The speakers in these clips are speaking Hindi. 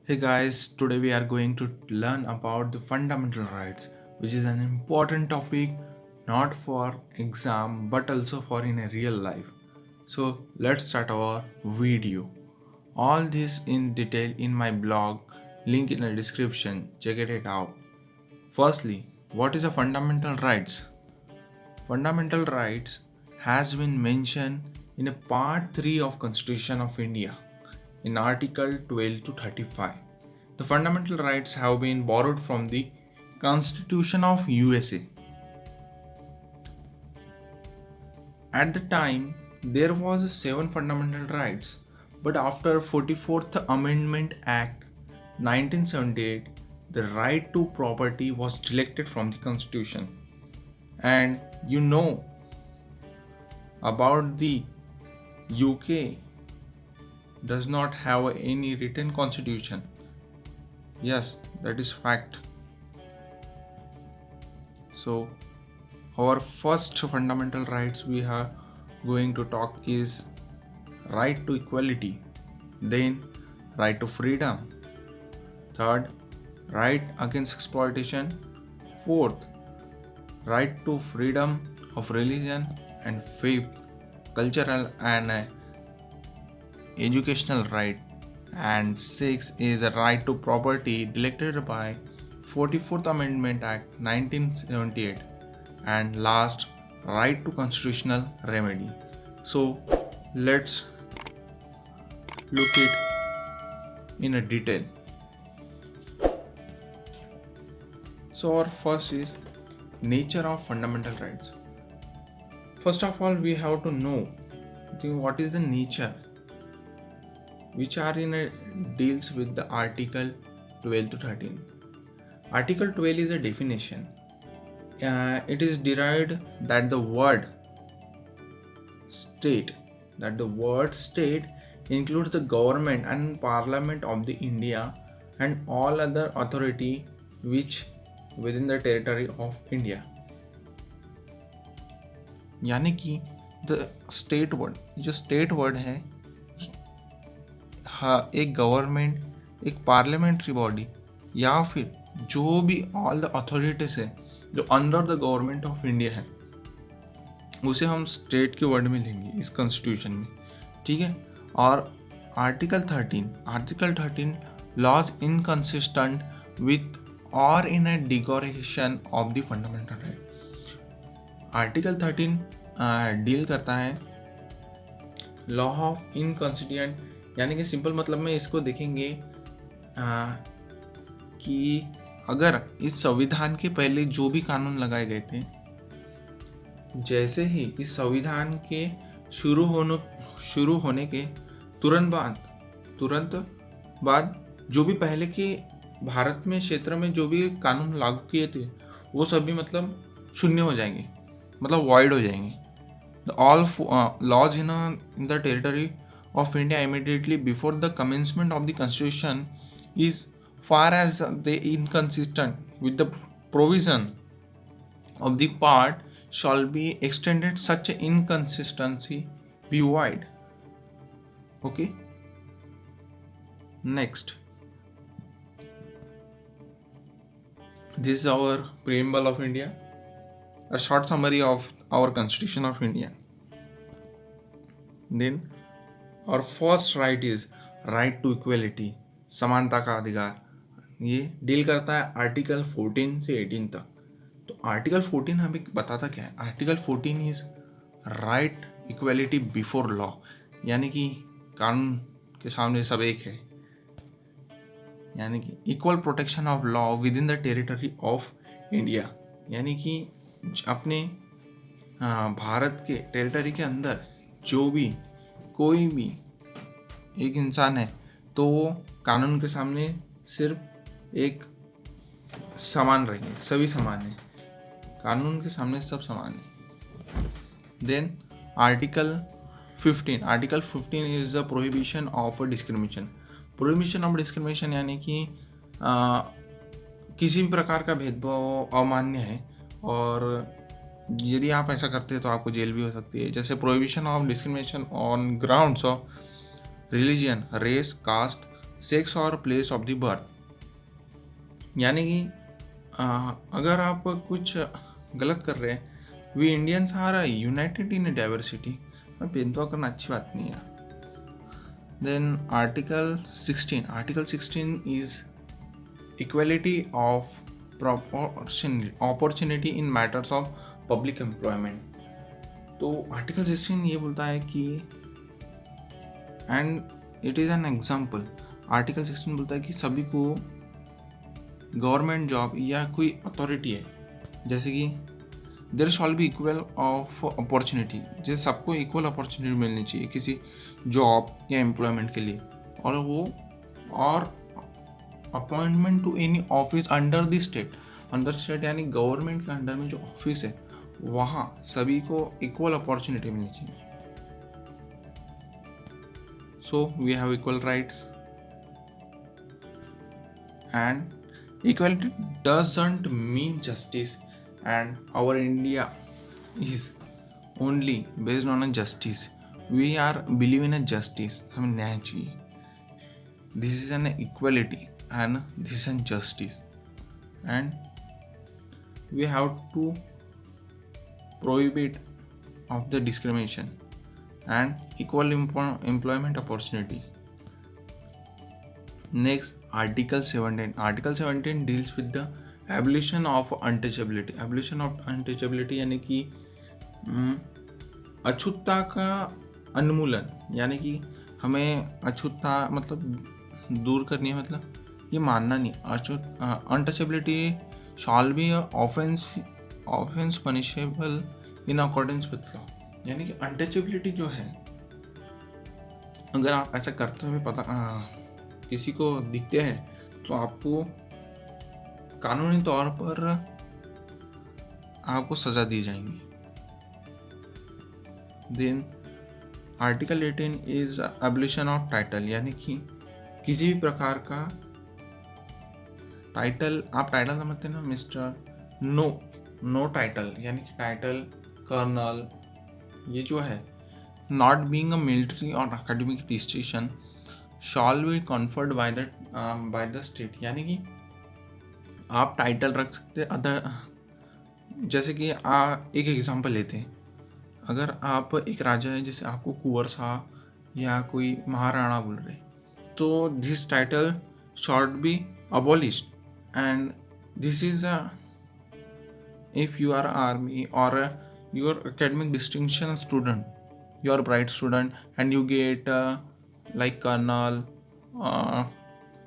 Hey guys, today we are going to learn about the fundamental rights, which is an important topic not for exam but also for in a real life. So let's start our video. All this in detail in my blog, link in the description. Check it out. Firstly, what is a fundamental rights? Fundamental rights has been mentioned in a part 3 of Constitution of India in article 12 to 35. The fundamental rights have been borrowed from the Constitution of USA. At the time there was 7 fundamental rights, but after 44th Amendment Act 1978 the right to property was deleted from the constitution. And you know about the UK does not have any written constitution. Yes, that is fact. So our first fundamental rights we are going to talk is right to equality, then right to freedom, third right against exploitation, fourth right to freedom of religion, and fifth cultural and educational right, and sixth is a right to property deleted by 44th Amendment Act 1978, and last right to constitutional remedy. So let's look it in a detail. So our first is nature of fundamental rights. First of all, we have to know what is the nature, which are in a deals with the article 12 to 13. Article 12 is a definition. It is derived that the word state includes the government and parliament of the India and all other authority which within the territory of India. यानी कि द स्टेट वर्ड, जो स्टेट वर्ड है, हाँ, एक गवर्नमेंट, एक पार्लियामेंट्री बॉडी या फिर जो भी ऑल द अथॉरिटीज है जो under the government of India है, उसे हम स्टेट के वर्ड में लेंगे इस कॉन्स्टिट्यूशन में, ठीक है। और article 13 laws inconsistent with or in a derogation of the fundamental right. Article 13 deal करता है लॉ ऑफ इनकंसिस्टेंट, यानी कि सिंपल मतलब में इसको देखेंगे कि अगर इस संविधान के पहले जो भी कानून लगाए गए थे, जैसे ही इस संविधान के शुरू होने के तुरंत बाद जो भी पहले के भारत में क्षेत्र में जो भी कानून लागू किए थे वो सभी मतलब शून्य हो जाएंगे, मतलब वॉइड हो जाएंगे। The all laws in the territory of India immediately before the commencement of the constitution is far as they inconsistent with the provision of the part shall be extended, such inconsistency be void. Okay, next, this is our preamble of India, a short summary of our constitution of India. Then और first right is right to equality, समानता का अधिकार। ये डील करता है आर्टिकल 14 से 18 तक। तो आर्टिकल 14 हमें बताता क्या है? Article 14 is right equality before law, यानी कि कानून के सामने सब एक है, यानी कि equal protection of law with in the territory of India, यानी कि अपने भारत के टेरिटरी के अंदर जो भी कोई भी एक इंसान है तो वो कानून के सामने सिर्फ एक समान रहेंगे, सभी समान हैं, कानून के सामने सब समान हैं। Then article 15 is the prohibition of discrimination. Prohibition of discrimination यानी कि किसी भी प्रकार का भेदभाव अमान्य है, और यदि आप ऐसा करते हैं तो आपको जेल भी हो सकती है। जैसे prohibition of discrimination on grounds of religion, race, caste, sex और प्लेस ऑफ द बर्थ। यानी कि अगर आप कुछ गलत कर रहे हैं, we Indians are united in diversity, भेदभाव करना अच्छी बात नहीं है। Then article 16 is equality of opportunity in matters of public employment. तो आर्टिकल 16 ये बोलता है कि and it is an example. Article 16 बोलता है कि सभी को गवर्नमेंट जॉब या कोई अथॉरिटी है, जैसे कि there shall be equal of opportunity, जैसे सबको इक्वल अपॉर्चुनिटी मिलनी चाहिए किसी जॉब या एम्प्लॉयमेंट के लिए, और appointment to any office under the state यानी गवर्नमेंट के अंडर में जो ऑफिस है वहाँ सभी को इक्वल अपॉर्चुनिटी मिलनी चाहिए। So we have equal rights and equality doesn't mean justice, and our India is only based on a justice. We are believe in a justice, हमें न्याय चाहिए। This is an equality and this is an justice, and we have to prohibit of the discrimination and equal employment opportunity. Next, Article 17. Article 17 deals with the abolition of untouchability. Abolition of untouchability यानी कि अछूतता का उन्मूलन, यानी कि हमें अछूतता मतलब दूर करनी है, मतलब ये मानना नहीं। Untouchability shawl B offence punishable in accordance with law. यानी कि अनटचेबिलिटी जो है, अगर आप ऐसा करते हुए किसी को दिखते हैं तो आपको कानूनी तौर पर आपको सजा दी जाएंगी। Then article 18 is abolition of title, यानी कि किसी भी प्रकार का टाइटल, आप टाइटल समझते हैं ना मिस्टर, नो टाइटल, यानी कि टाइटल कर्नल, ये जो है नॉट बीइंग अ मिलिट्री और academic distinction shawl B conferred by the state. यानी कि आप टाइटल रख सकते अदर, जैसे कि एक एग्जांपल लेते हैं, अगर आप एक राजा है जैसे आपको कुंवर शाह या कोई महाराणा बोल रहे, तो this title shall be abolished and this is if you are army or your academic distinction student, you are bright student and you get like colonel,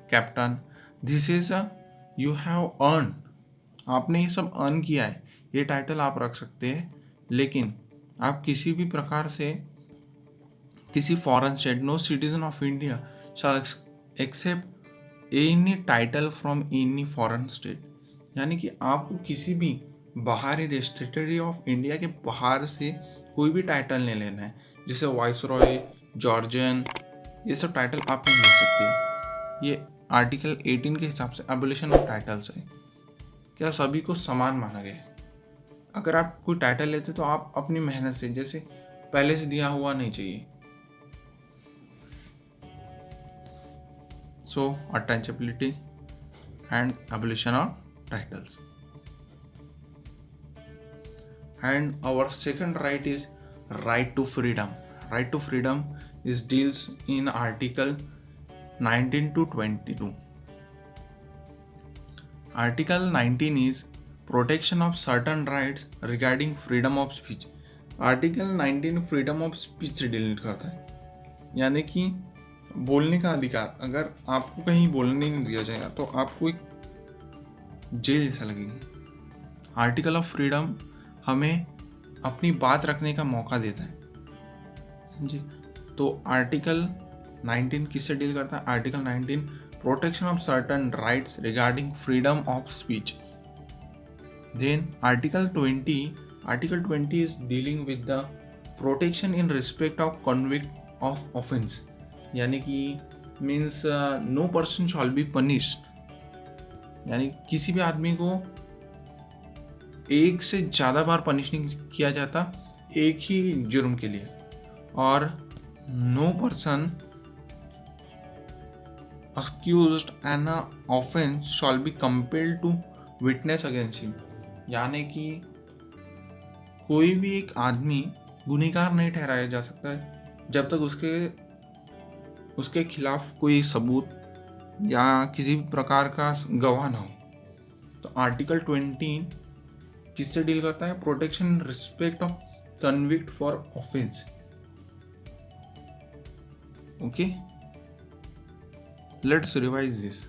captain, this is you have earn, आपने ये सब अर्न किया है, ये टाइटल आप रख सकते हैं। लेकिन आप किसी भी प्रकार से किसी foreign state, no citizen of India shall accept any title from any foreign state. यानी कि आपको किसी भी बाहरी देश, टेरिटरी ऑफ इंडिया के बाहर से कोई भी टाइटल नहीं लेना है, जैसे वाइसरॉय, जॉर्जियन, ये सब टाइटल आप नहीं ले सकते। ये आर्टिकल 18 के हिसाब से एबॉलिशन ऑफ टाइटल्स है। क्या सभी को समान माना गया है? अगर आप कोई टाइटल लेते तो आप अपनी मेहनत से, जैसे पहले से दिया हुआ नहीं चाहिए। So untouchability and abolition of titles. And our second right is right to freedom. Right to freedom is deals in article 19 to 22. Article 19 is protection of certain rights regarding freedom of speech. Article 19 freedom of speech से डील करता है, यानी कि बोलने का अधिकार। अगर आपको कहीं बोलने नहीं दिया जाएगा तो आपको एक जेल जैसा लगेगा। आर्टिकल ऑफ फ्रीडम हमें अपनी बात रखने का मौका देता है, समझे। तो आर्टिकल 19 किससे डील करता है? Article 19 protection of certain rights regarding freedom of speech. Then article 20 is dealing with the protection in respect of convict of offence, यानी कि means no person shall be punished, यानी किसी भी आदमी को एक से ज़्यादा बार पनिश नहीं किया जाता एक ही जुर्म के लिए, और no person accused and a offense shall be compelled to witness against him। यानी कि कोई भी एक आदमी गुनहगार नहीं ठहराया जा सकता है जब तक उसके खिलाफ कोई सबूत या किसी भी प्रकार का गवाह ना हो। तो आर्टिकल 20 किससे डील करता है? Protection respect of convict for offence. Okay, let's revise this.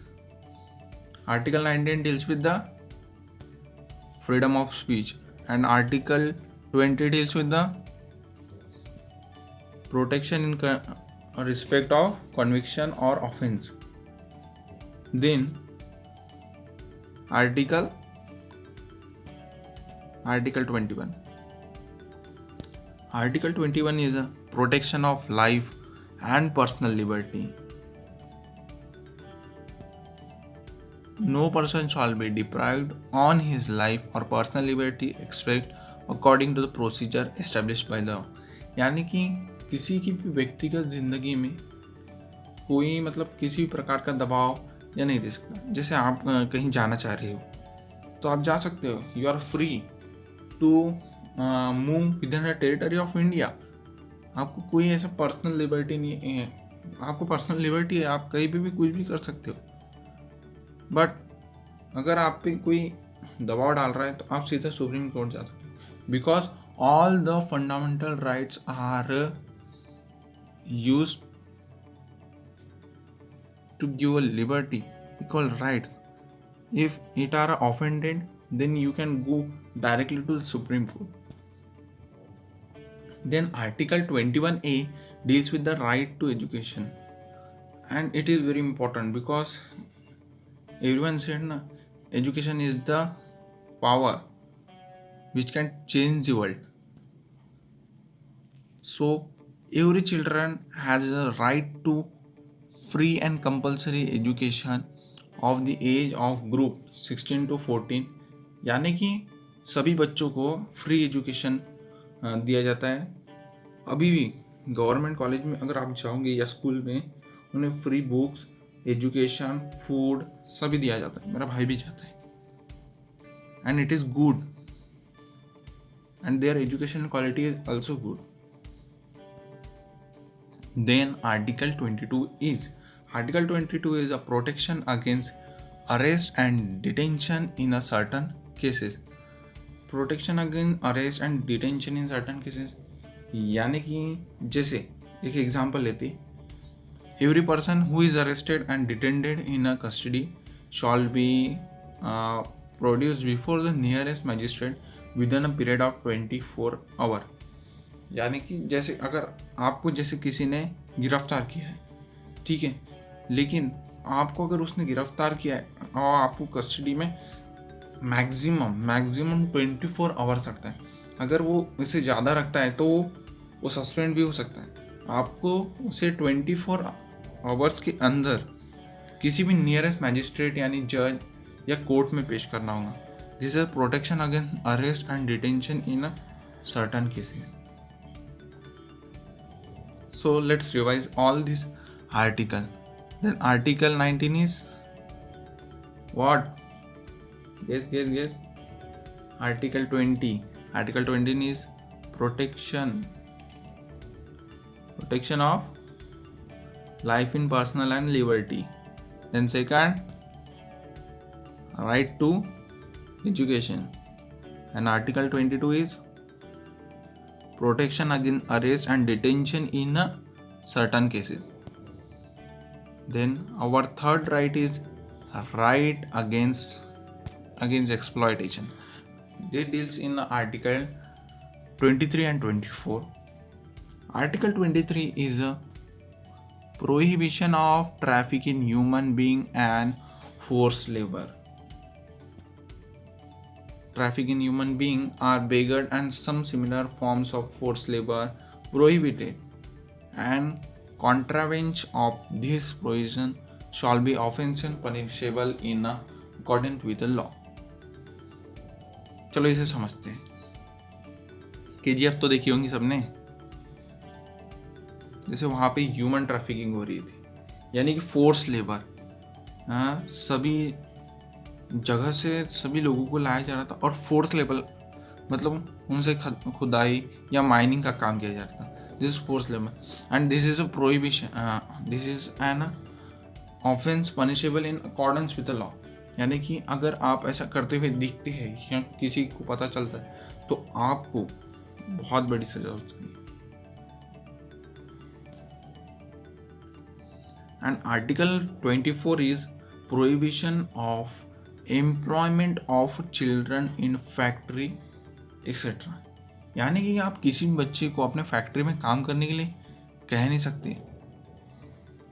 Article 19 deals with the freedom of speech and article 20 deals with the protection in respect of conviction or offense. Then article 21, article 21 is a protection of life and personal liberty। No person shall be deprived on his life or personal liberty except according to the procedure established by law। यानी कि किसी की भी व्यक्तिगत जिंदगी में कोई मतलब किसी भी प्रकार का दबाव या नहीं दे सकता। जैसे आप कहीं जाना चाह रहे हो तो आप जा सकते हो, you are free to move within the territory of India. आपको कोई ऐसा पर्सनल लिबर्टी नहीं है, आपको पर्सनल लिबर्टी है, आप कहीं भी कुछ भी कर सकते हो। बट अगर आप पे कोई दबाव डाल रहा है तो आप सीधा सुप्रीम कोर्ट जा सकते हो, because all the fundamental rights are used to give a liberty, equal rights. If it are offended, then you can go directly to the Supreme Court. Then Article 21A deals with the right to education, and it is very important because everyone said na, education is the power which can change the world. So every children has a right to free and compulsory education of the age of group 16 to 14। यानी कि सभी बच्चों को फ्री एजुकेशन दिया जाता है। अभी भी गवर्नमेंट कॉलेज में अगर आप जाओगे या स्कूल में, उन्हें फ्री बुक्स, एजुकेशन, फूड सभी दिया जाता है। मेरा भाई भी जाता है, and it is good, and there education quality is also good. Then Article 22 is a protection against arrest and detention in a certain cases। Protection against arrest and detention in certain cases यानी कि जैसे एक एग्जांपल लेते, every person who is arrested and detained in a custody shall be produced before the nearest magistrate within a period of 24 hours। यानी कि जैसे अगर आपको जैसे किसी ने गिरफ्तार किया है, ठीक है, लेकिन आपको अगर उसने गिरफ्तार किया है और आपको कस्टडी में मैक्सिमम 24 आवर्स रखता है। अगर वो इसे ज़्यादा रखता है तो वो सस्पेंड भी हो सकता है। आपको उसे 24 आवर्स के अंदर किसी भी नियरेस्ट मैजिस्ट्रेट यानी जज या कोर्ट में पेश करना होगा। This is protection against arrest and detention in a certain cases. So let's revise all this article. Then Article 19 is what? Guess. Article 20. Article 20 is protection of life in personal and liberty. Then second, right to education. And Article 22 is protection against arrest and detention in certain cases. Then our third right is right against exploitation. This deals in Article 23 and 24. Article 23 is a prohibition of traffic in human being and forced labor। Traffic in human being are beggared and some similar forms of forced labor prohibited, and contravention of this provision shall be offense and punishable in accordance with the law। चलो इसे समझते हैं। KGF तो देखी होंगी सबने। जैसे वहाँ पे ह्यूमन ट्रैफिकिंग हो रही थी, यानी कि फोर्स लेबर, सभी जगह से सभी लोगों को लाया जा रहा था और फोर्थ लेवल मतलब उनसे खुदाई या माइनिंग का काम किया जा रहा था. This is fourth level and this is a prohibition. This is an offence punishable in accordance with the law. यानी कि अगर आप ऐसा करते हुए दिखते हैं या किसी को पता चलता है तो आपको बहुत बड़ी सजा हो सकती है. And article 24 is prohibition of employment of children in factory etcetera. यानी कि आप किसी भी बच्चे को अपने फैक्ट्री में काम करने के लिए कह नहीं सकते.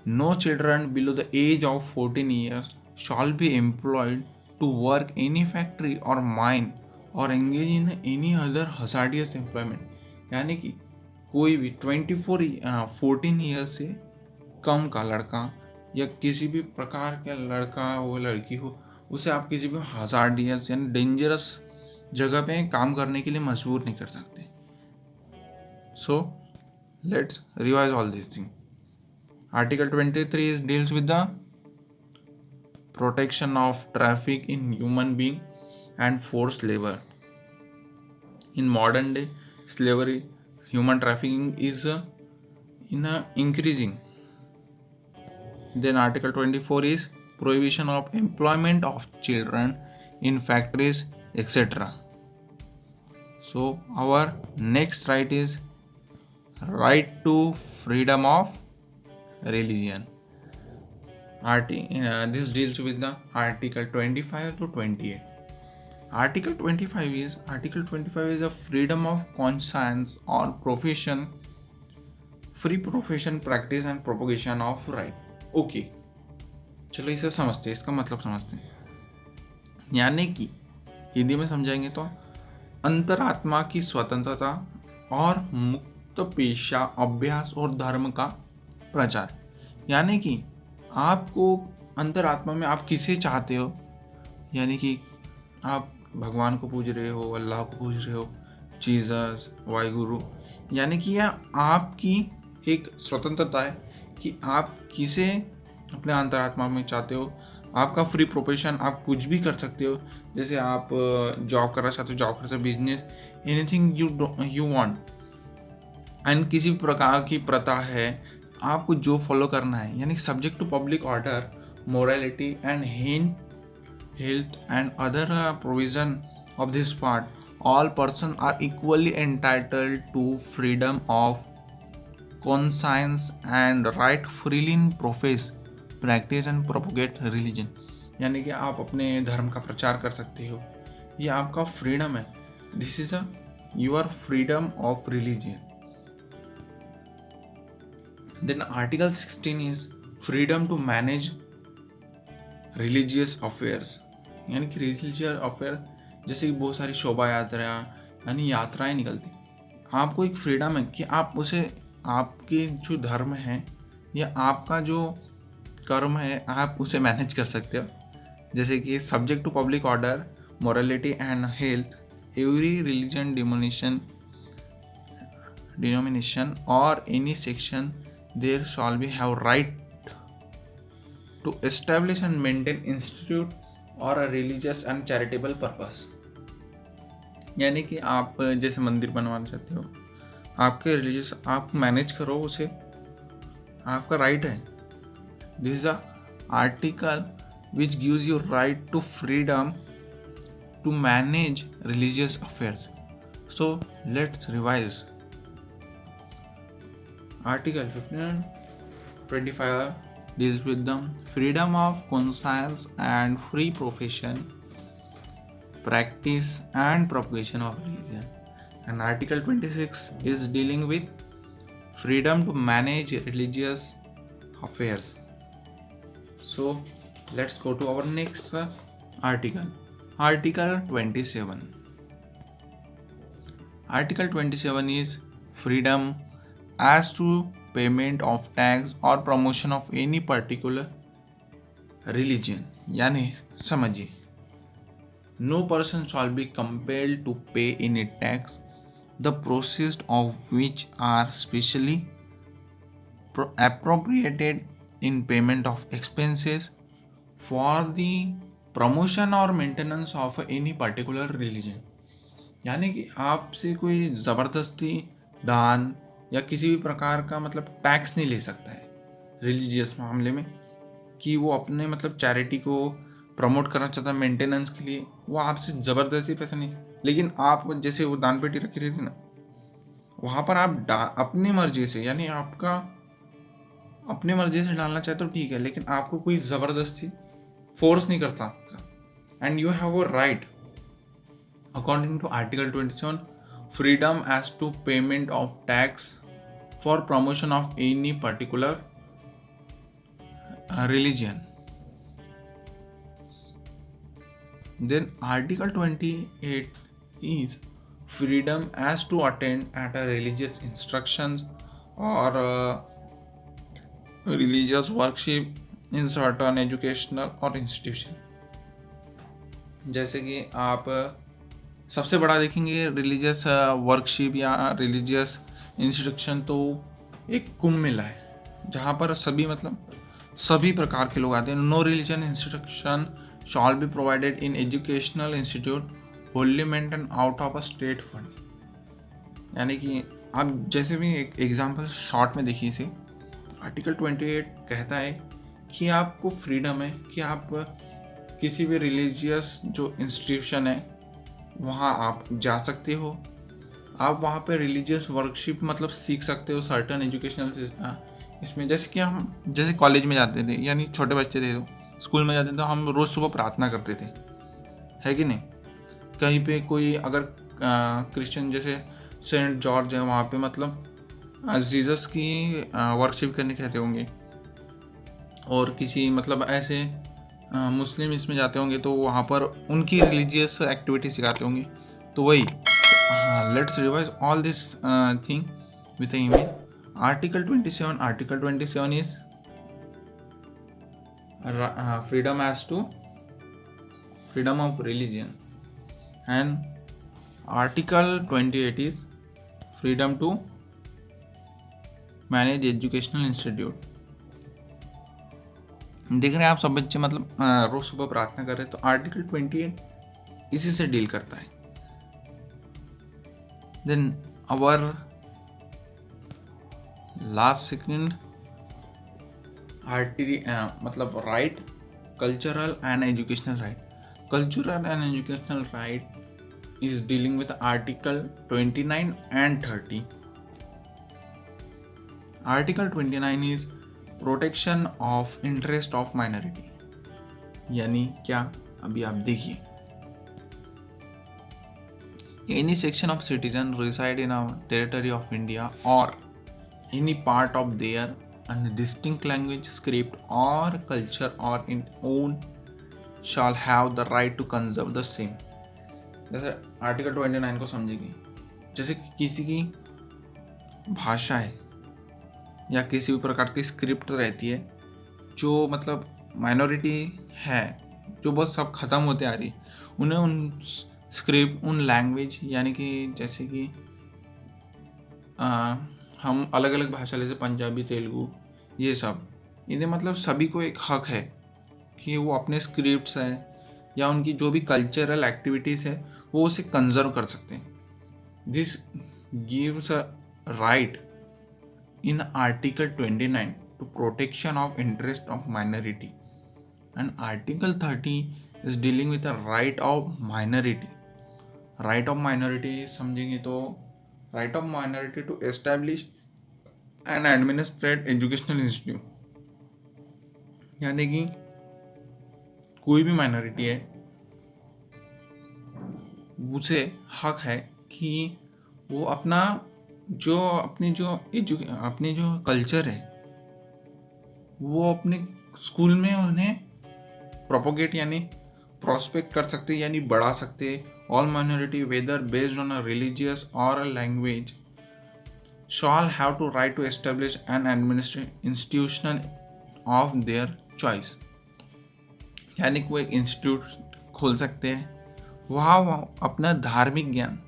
No children below the age of 14 years shall be employed to work any factory और माइन और engage in any other hazardous employment. यानी कि कोई भी 14 ईयर से कम का लड़का या किसी भी प्रकार का लड़का हो लड़की हो उसे आप किसी भी हजार्डियस यानी डेंजरस जगह पे काम करने के लिए मजबूर नहीं कर सकते. सो let's revise all this thing. Article 23 is deals with the protection of traffic in human being and forced labor. In modern day slavery, human trafficking is increasing. Then Article 24 is prohibition of employment of children in factories, etc. So our next right is right to freedom of religion. This deals with the Article 25 to 28. Article 25 is a freedom of conscience or profession, free profession, practice and propagation of right. Okay, चलो इसे समझते हैं, इसका मतलब समझते हैं. यानी कि हिंदी में समझाएंगे तो अंतरात्मा की स्वतंत्रता और मुक्त पेशा अभ्यास और धर्म का प्रचार. यानी कि आपको अंतरात्मा में आप किसे चाहते हो, यानी कि आप भगवान को पूज रहे हो, अल्लाह को पूज रहे हो, जीसस, वाहिगुरु. यानी कि यह आपकी एक स्वतंत्रता है कि आप किसे अपने अंतरात्मा में चाहते हो. आपका फ्री प्रोफेशन, आप कुछ भी कर सकते हो. जैसे आप जॉब करना चाहते हो, जॉब कर सकते हो, business, anything you want. And किसी प्रकार की प्रथा है आपको जो फॉलो करना है, यानी subject to public order, morality and health and other provision of this part, all person are equally entitled to freedom of conscience and right freely in profess, practice and propagate religion. यानी कि आप अपने धर्म का प्रचार कर सकते हो, ये आपका फ्रीडम है. This is your freedom of religion. Then Article 16 is freedom to manage religious affairs. यानी कि religious affair जैसे कि बहुत सारी शोभा यात्रा यानी यात्राएं निकलती, आपको एक फ्रीडम है कि आप उसे, आपके जो धर्म है या आपका जो कर्म है, आप उसे मैनेज कर सकते हो. जैसे कि subject to public order, morality and health, every religion denomination or any section there shall be have right to establish and maintain institute or a religious and charitable purpose. यानी कि आप जैसे मंदिर बनवाना चाहते हो, आपके रिलीजियस आप मैनेज करो उसे, आपका राइट है. This is a article which gives you right to freedom to manage religious affairs. So let's revise. Article 25 deals with the freedom of conscience and free profession, practice and propagation of religion. And Article 26 is dealing with freedom to manage religious affairs. So let's go to our next article. Article 27. Article 27 is freedom as to payment of tax or promotion of any particular religion. यानी समझिए, no person shall be compelled to pay any tax, the process of which are specially appropriated in payment of expenses for the promotion or maintenance of any particular religion. यानी कि आपसे कोई ज़बरदस्ती दान या किसी भी प्रकार का मतलब टैक्स नहीं ले सकता है रिलीजियस मामले में, कि वो अपने मतलब चैरिटी को प्रमोट करना चाहता है मेंटेनेंस के लिए, वो आपसे ज़बरदस्ती पैसा नहीं। लेकिन आप जैसे वो दान पेटी रखी रहती ना, वहाँ पर आप अपनी मर्जी से, यानी आपका अपनी मर्जी से डालना चाहे तो ठीक है, लेकिन आपको कोई ज़बरदस्ती फोर्स नहीं करता। And you have a right according to article 27 freedom as to payment of tax for promotion of any particular religion. Then article 28 is freedom as to attend at a religious instructions or religious worship in certain educational or institution। जैसे कि आप सबसे बड़ा देखेंगे रिलीजियस वर्कशिप या रिलीजियस इंस्ट्रक्शन, तो एक कुंभ मेला है जहाँ पर सभी प्रकार के लोग आते हैं। No religion instruction shall be provided in educational institute wholly maintain out of a state fund. यानी कि आप जैसे भी एक एग्जांपल शॉर्ट में देखिए इसे, आर्टिकल 28 कहता है कि आपको फ्रीडम है कि आप किसी भी रिलीजियस जो इंस्टीट्यूशन है वहाँ आप जा सकते हो, आप वहाँ पे रिलीजियस वर्कशिप मतलब सीख सकते हो सर्टन एजुकेशनल इसमें। जैसे कि हम जैसे कॉलेज में जाते थे, यानी छोटे बच्चे थे तो स्कूल में जाते थे, तो हम रोज़ सुबह प्रार्थना करते थे, है कि नहीं। कहीं पे कोई अगर क्रिश्चियन जैसे सेंट जॉर्ज है, वहाँ पे मतलब जीसस की वर्कशिप करने कहते होंगे, और किसी मतलब ऐसे मुस्लिम इसमें जाते होंगे तो वहाँ पर उनकी रिलीजियस एक्टिविटी सिखाते होंगे। तो वही let's revise all this thing with email. Article 27 is freedom as to freedom of religion, and article 28 is freedom to manage educational institute। देख रहे हैं आप सब बच्चे मतलब रोज सुबह प्रार्थना कर रहे हैं, तो आर्टिकल 28 इसी से डील करता है। देन अवर लास्ट सेकंड मतलब right, cultural and educational right. Cultural and educational right is dealing with article 29 and 30। Article 29 is protection of interest of minority. यानी क्या, अभी आप देखिए, any section of citizen reside in a territory of India or any part of their and distinct language, script or culture or in own shall have the right to conserve the same। जैसे आर्टिकल 29 को समझेगी, जैसे कि किसी की भाषा है या किसी भी प्रकार की स्क्रिप्ट रहती है जो मतलब माइनॉरिटी है, जो बहुत सब ख़त्म होते आ रही, उन्हें उन स्क्रिप्ट उन लैंग्वेज, यानी कि जैसे कि हम अलग अलग भाषा लेते, पंजाबी तेलुगु ये सब, इन्हें मतलब सभी को एक हक है कि वो अपने स्क्रिप्ट्स हैं या उनकी जो भी कल्चरल एक्टिविटीज़ है वो उसे कंजर्व कर सकते हैं। This gives a right in article 29 to protection of interest of minority, and article 30 is dealing with the right of minority. Right of minority समझेंगे तो right of minority to establish and administrate educational institute. यानी कि कोई भी माइनॉरिटी है उसे हक है कि वो अपनी जो कल्चर है वो अपने स्कूल में उन्हें प्रोपोगेट यानी प्रोस्पेक्ट कर सकते, यानी बढ़ा सकते। All minority whether based on a religious or a language shall have to right to establish an administrative institution of their choice। यानी कि वो एक इंस्टीट्यूट खोल सकते हैं, वहाँ अपना धार्मिक ज्ञान,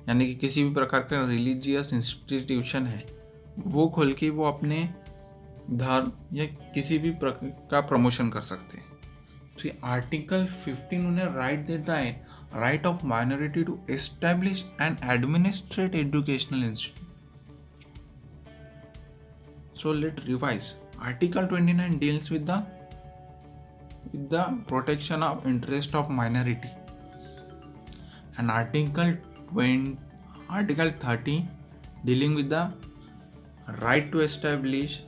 यानी कि किसी भी प्रकार का रिलीजियस इंस्टीट्यूशन है वो खोल के वो अपने धर्म या किसी भी प्रकार का प्रमोशन कर सकते हैं। See, Article 15 उन्हें right देता है, right of minority to establish and administrate educational institute. So let's revise. Article 29 deals with the protection of interest of minority, and Article 30 dealing with the right to establish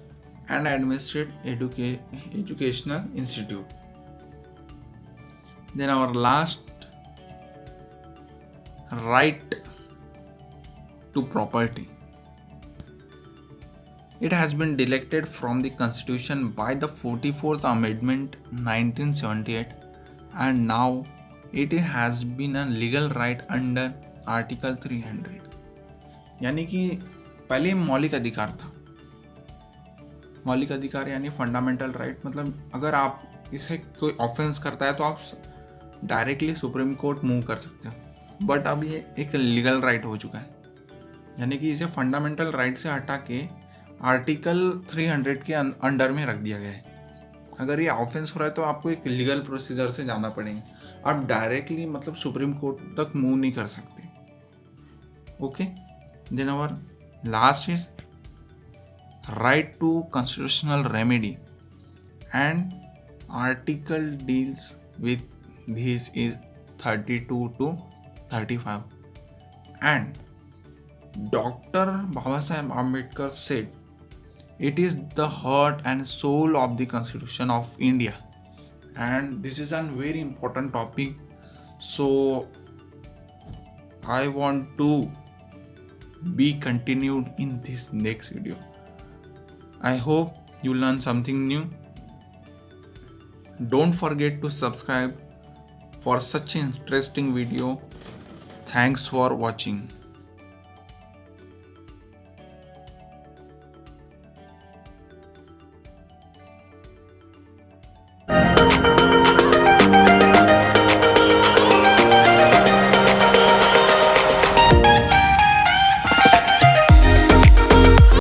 and administrate educational institute. Then our last, right to property. It has been delected from the Constitution by the 44th Amendment 1978, and now it has been a legal right under Article 300. यानी कि पहले मौलिक अधिकार था. मौलिक अधिकार यानी फंडामेंटल राइट, मतलब अगर आप इसे कोई ऑफेंस करता है तो आप डायरेक्टली सुप्रीम कोर्ट मूव कर सकते हो, बट अब ये एक लीगल राइट हो चुका है. यानी कि इसे फंडामेंटल राइट से हटा के आर्टिकल 300 के अंडर में रख दिया गया है. अगर ये ऑफेंस हो रहा है तो आपको एक लीगल प्रोसीजर से जाना पड़ेगा. आप डायरेक्टली मतलब सुप्रीम कोर्ट तक मूव नहीं कर सकते. Okay, then our last is right to constitutional remedy, and article deals with this is 32 to 35. And Dr. Babasaheb Ambedkar said, it is the heart and soul of the Constitution of India. And this is a very important topic. So I want to be continued in this next video. I hope you learn something new. Don't forget to subscribe for such interesting video. Thanks for watching.